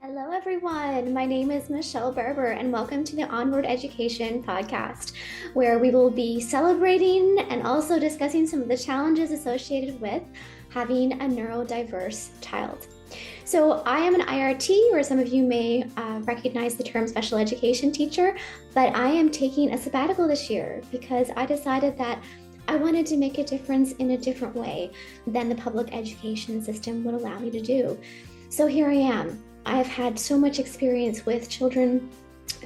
Hello, everyone. My name is Michelle Berber, and welcome to the Onward Education podcast, where we will be celebrating and also discussing some of the challenges associated with having a neurodiverse child. So, I am an IRT, or some of you may recognize the term special education teacher, but I am taking a sabbatical this year because I decided that I wanted to make a difference in a different way than the public education system would allow me to do. So here I am. I've had so much experience with children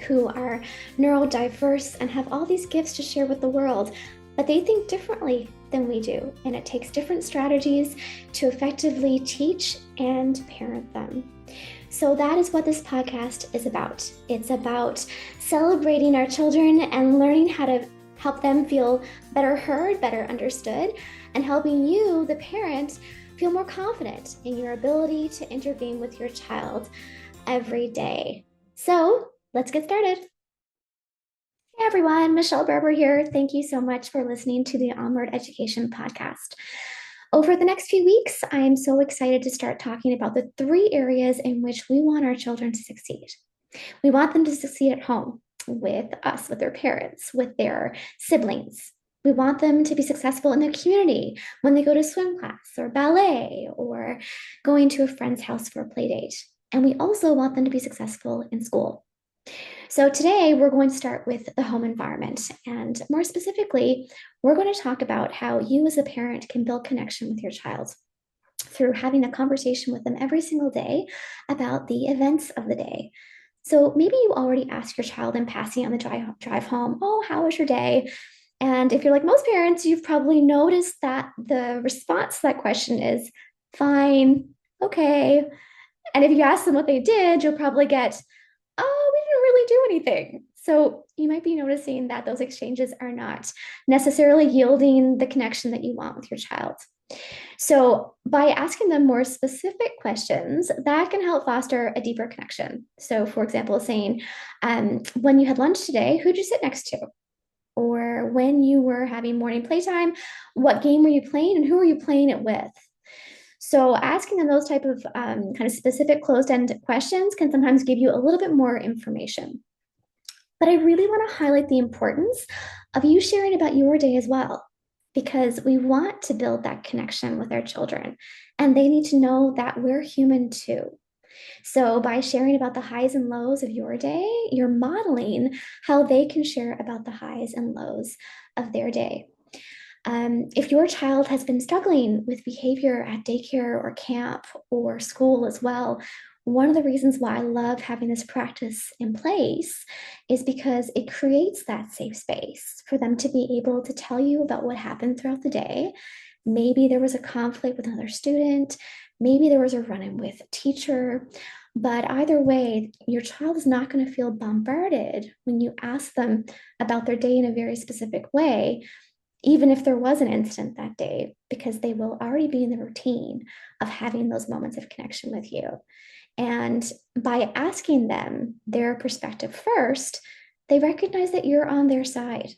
who are neurodiverse and have all these gifts to share with the world, but they think differently than we do. And it takes different strategies to effectively teach and parent them. So that is what this podcast is about. It's about celebrating our children and learning how to help them feel better heard, better understood, and helping you, the parent, feel more confident in your ability to intervene with your child every day. So let's get started. Hey everyone, Michelle Berber here. Thank you so much for listening to the Onward Education podcast. Over the next few weeks, I am so excited to start talking about the 3 areas in which we want our children to succeed. We want them to succeed at home with us, with their parents, with their siblings. We want them to be successful in their community when they go to swim class or ballet or going to a friend's house for a play date. And we also want them to be successful in school. So today we're going to start with the home environment. And more specifically, we're going to talk about how you as a parent can build connection with your child through having a conversation with them every single day about the events of the day. So maybe you already asked your child in passing on the drive home, oh, how was your day? And if you're like most parents, you've probably noticed that the response to that question is fine, okay. And if you ask them what they did, you'll probably get, oh, we didn't really do anything. So you might be noticing that those exchanges are not necessarily yielding the connection that you want with your child. So, by asking them more specific questions, that can help foster a deeper connection. So, for example, saying, when you had lunch today, who'd you sit next to? Or when you were having morning playtime, what game were you playing and who were you playing it with? So, asking them those type of kind of specific closed-end questions can sometimes give you a little bit more information. But I really want to highlight the importance of you sharing about your day as well, because we want to build that connection with our children, and they need to know that we're human too. So, by sharing about the highs and lows of your day, you're modeling how they can share about the highs and lows of their day. If your child has been struggling with behavior at daycare or camp or school as well, one of the reasons why I love having this practice in place is because it creates that safe space for them to be able to tell you about what happened throughout the day. Maybe there was a conflict with another student, maybe there was a run-in with a teacher, but either way, your child is not going to feel bombarded when you ask them about their day in a very specific way, even if there was an incident that day, because they will already be in the routine of having those moments of connection with you. And by asking them their perspective first, they recognize that you're on their side.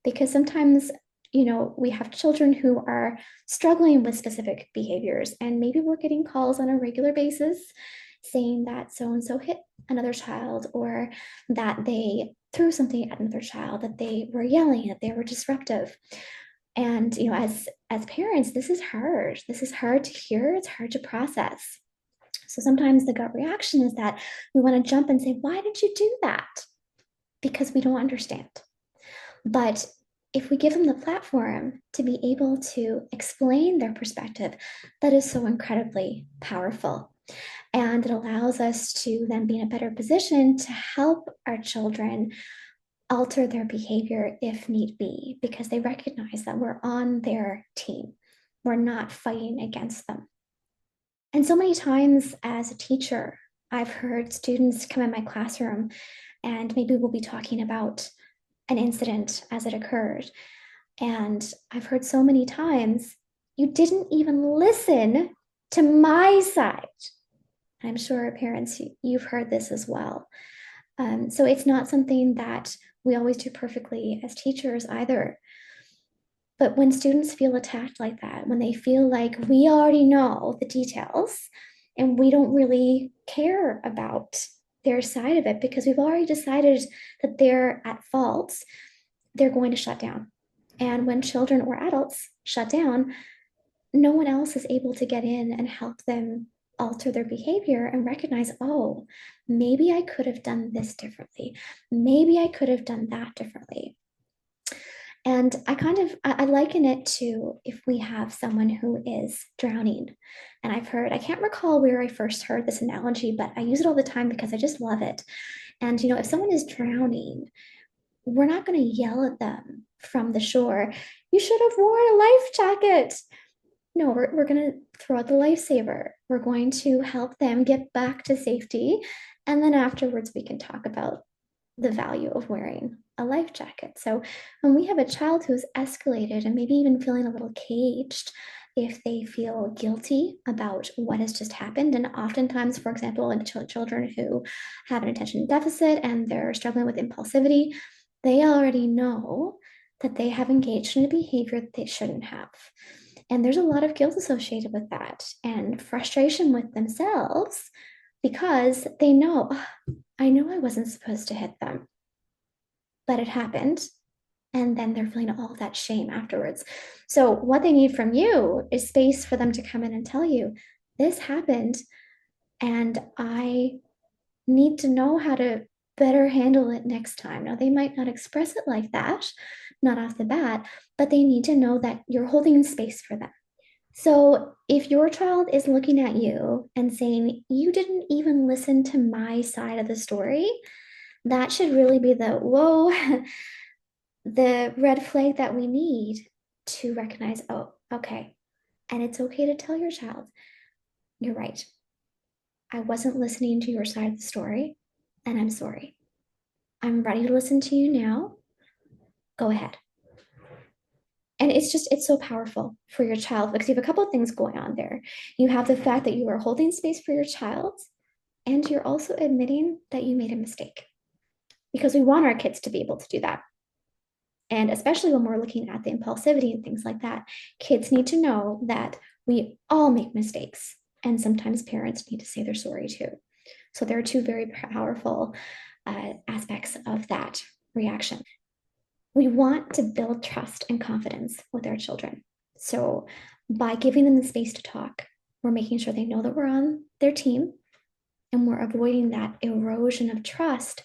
Because sometimes, we have children who are struggling with specific behaviors, and maybe we're getting calls on a regular basis saying that so and so hit another child, or that they threw something at another child, that they were yelling, that they were disruptive. And as parents, this is hard. This is hard to hear. It's hard to process. So sometimes the gut reaction is that we want to jump and say, why did you do that? Because we don't understand. But if we give them the platform to be able to explain their perspective, that is so incredibly powerful. And it allows us to then be in a better position to help our children alter their behavior if need be, because they recognize that we're on their team. We're not fighting against them. And so many times as a teacher, I've heard students come in my classroom and maybe we'll be talking about an incident as it occurred. And I've heard so many times, you didn't even listen to my side. I'm sure parents, you've heard this as well. So it's not something that we always do perfectly as teachers either. But when students feel attacked like that, when they feel like we already know the details, and we don't really care about their side of it because we've already decided that they're at fault. They're going to shut down. And when children or adults shut down, no one else is able to get in and help them alter their behavior and recognize, oh, maybe I could have done this differently. Maybe I could have done that differently. And I liken it to if we have someone who is drowning. And I can't recall where I first heard this analogy, but I use it all the time because I just love it. And, if someone is drowning, we're not going to yell at them from the shore, you should have worn a life jacket. No, we're going to throw out the lifesaver. We're going to help them get back to safety. And then afterwards, we can talk about the value of wearing a life jacket. So when we have a child who's escalated and maybe even feeling a little caged, if they feel guilty about what has just happened, and oftentimes, for example, in children who have an attention deficit and they're struggling with impulsivity, they already know that they have engaged in a behavior that they shouldn't have. And there's a lot of guilt associated with that and frustration with themselves because they know, "Oh, I know I wasn't supposed to hit them, but it happened." And then they're feeling all that shame afterwards. So, what they need from you is space for them to come in and tell you, this happened, and I need to know how to better handle it next time. Now, they might not express it like that, not off the bat, but they need to know that you're holding space for them. So, if your child is looking at you and saying, you didn't even listen to my side of the story, that should really be the whoa, the red flag that we need to recognize, oh, okay. And it's okay to tell your child, you're right. I wasn't listening to your side of the story, and I'm sorry. I'm ready to listen to you now. Go ahead. And it's so powerful for your child because you have a couple of things going on there. You have the fact that you are holding space for your child, and you're also admitting that you made a mistake because we want our kids to be able to do that. And especially when we're looking at the impulsivity and things like that, kids need to know that we all make mistakes. And sometimes parents need to say they're sorry too. So there are two very powerful aspects of that reaction. We want to build trust and confidence with our children. So by giving them the space to talk, we're making sure they know that we're on their team, and we're avoiding that erosion of trust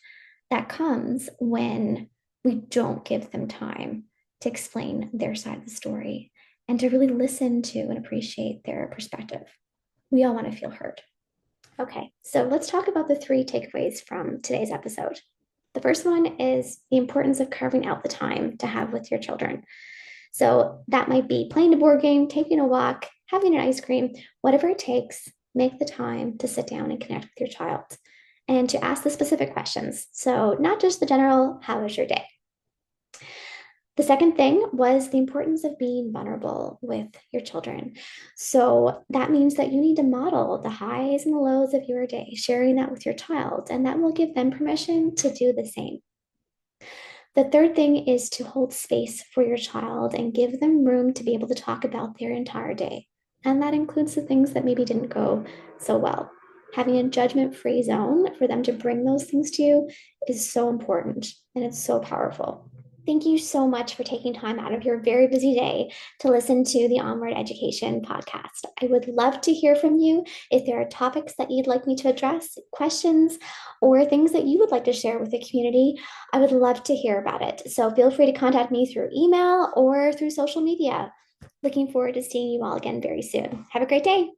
that comes when we don't give them time to explain their side of the story and to really listen to and appreciate their perspective. We all want to feel heard. Okay, so let's talk about the 3 takeaways from today's episode. The first one is the importance of carving out the time to have with your children. So that might be playing a board game, taking a walk, having an ice cream, whatever it takes, make the time to sit down and connect with your child and to ask the specific questions. So not just the general, how was your day? The second thing was the importance of being vulnerable with your children. So that means that you need to model the highs and the lows of your day, sharing that with your child, and that will give them permission to do the same. The third thing is to hold space for your child and give them room to be able to talk about their entire day. And that includes the things that maybe didn't go so well. Having a judgment-free zone for them to bring those things to you is so important, and it's so powerful. Thank you so much for taking time out of your very busy day to listen to the Onward Education podcast. I would love to hear from you if there are topics that you'd like me to address, questions, or things that you would like to share with the community. I would love to hear about it. So feel free to contact me through email or through social media. Looking forward to seeing you all again very soon. Have a great day.